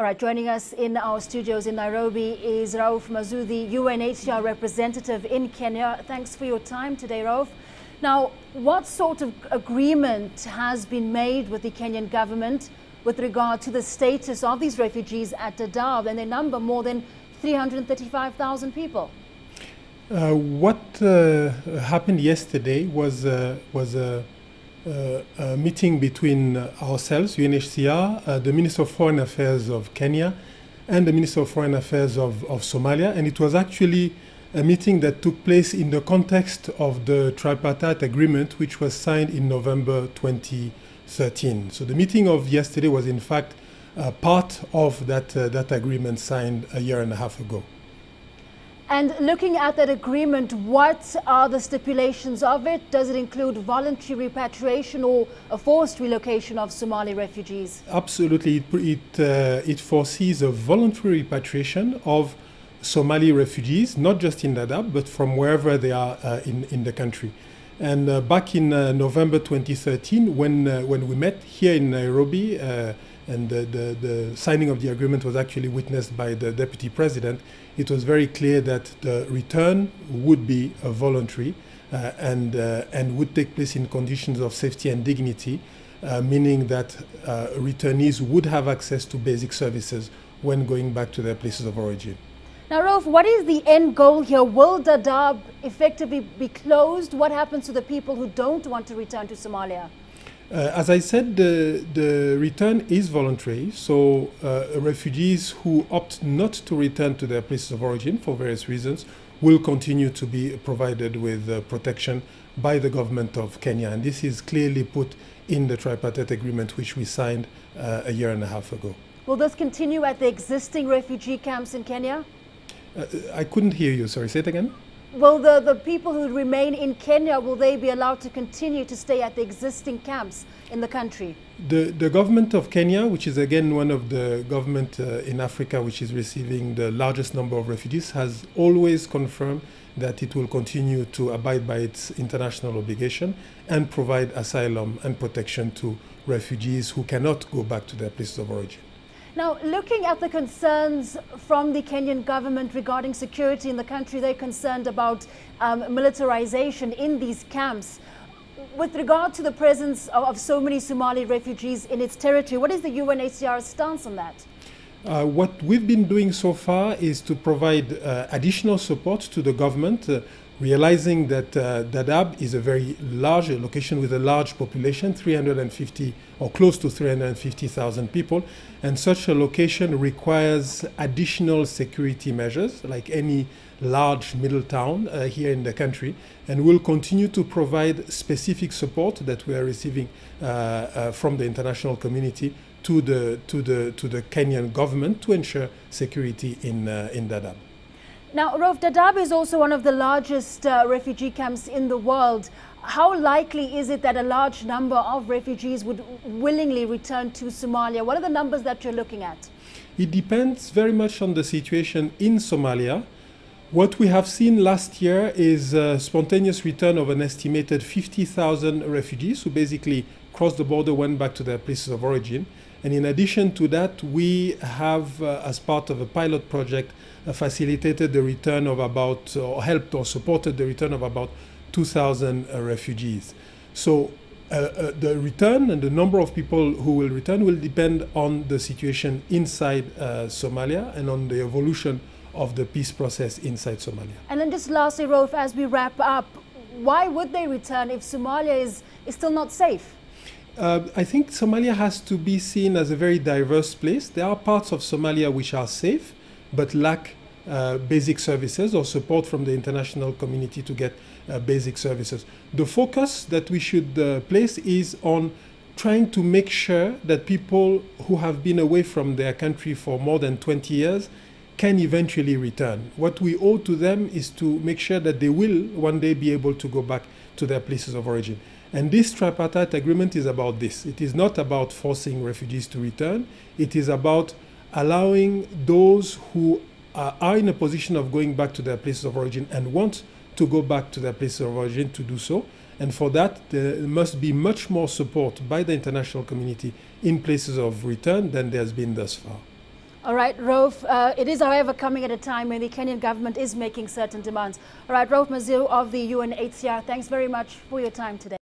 All right, joining us in our studios in Nairobi is Rauf Mazudi, UNHCR representative in Kenya. Thanks for your time today, Rauf. Now, what sort of agreement has been made with the Kenyan government with regard to the status of these refugees at Dadaab, and they number more than 335,000 people? What happened yesterday was a meeting between ourselves, UNHCR, the Minister of Foreign Affairs of Kenya, and the Minister of Foreign Affairs of Somalia. And it was actually a meeting that took place in the context of the tripartite agreement, which was signed in November 2013. So the meeting of yesterday was in fact part of that agreement signed a year and a half ago. And looking at that agreement, what are the stipulations of it? Does it include voluntary repatriation or a forced relocation of Somali refugees? Absolutely. It foresees a voluntary repatriation of Somali refugees, not just in Dadaab, but from wherever they are in the country. And back in November 2013, when we met here in Nairobi, and the signing of the agreement was actually witnessed by the Deputy President, it was very clear that the return would be voluntary and would take place in conditions of safety and dignity, meaning that returnees would have access to basic services when going back to their places of origin. Now, Rauf, what is the end goal here? Will Dadaab effectively be closed? What happens to the people who don't want to return to Somalia? As I said, the return is voluntary, so refugees who opt not to return to their places of origin for various reasons will continue to be provided with protection by the government of Kenya. And this is clearly put in the tripartite agreement, which we signed a year and a half ago. Will this continue at the existing refugee camps in Kenya? I couldn't hear you, sorry, say it again. Will the people who remain in Kenya, will they be allowed to continue to stay at the existing camps in the country? The government of Kenya, which is again one of the government in Africa which is receiving the largest number of refugees, has always confirmed that it will continue to abide by its international obligation and provide asylum and protection to refugees who cannot go back to their places of origin. Now, looking at the concerns from the Kenyan government regarding security in the country, they're concerned about militarization in these camps. With regard to the presence of so many Somali refugees in its territory, what is the UNHCR's stance on that? What we've been doing so far is to provide additional support to the government, realizing that Dadaab is a very large location with a large population, 350 or close to 350,000 people, and such a location requires additional security measures like any large middle town here in the country, and we'll continue to provide specific support that we are receiving from the international community to the Kenyan government to ensure security in Dadaab. Now, Rauf, Dadaab is also one of the largest refugee camps in the world. How likely is it that a large number of refugees would willingly return to Somalia? What are the numbers that you're looking at? It depends very much on the situation in Somalia. What we have seen last year is a spontaneous return of an estimated 50,000 refugees who basically crossed the border, went back to their places of origin. And in addition to that, we have, as part of a pilot project, facilitated the return of about, or helped or supported the return of about 2,000 refugees. So the return and the number of people who will return will depend on the situation inside Somalia and on the evolution of the peace process inside Somalia. And then just lastly, Rauf, as we wrap up, why would they return if Somalia is still not safe? I think Somalia has to be seen as a very diverse place. There are parts of Somalia which are safe but lack basic services or support from the international community to get basic services. The focus that we should place is on trying to make sure that people who have been away from their country for more than 20 years can eventually return. What we owe to them is to make sure that they will one day be able to go back to their places of origin. And this tripartite agreement is about this. It is not about forcing refugees to return. It is about allowing those who are in a position of going back to their places of origin and want to go back to their places of origin to do so. And for that, there must be much more support by the international community in places of return than there has been thus far. All right, Rauf, it is, however, coming at a time when the Kenyan government is making certain demands. All right, Rauf Maziu of the UNHCR, thanks very much for your time today.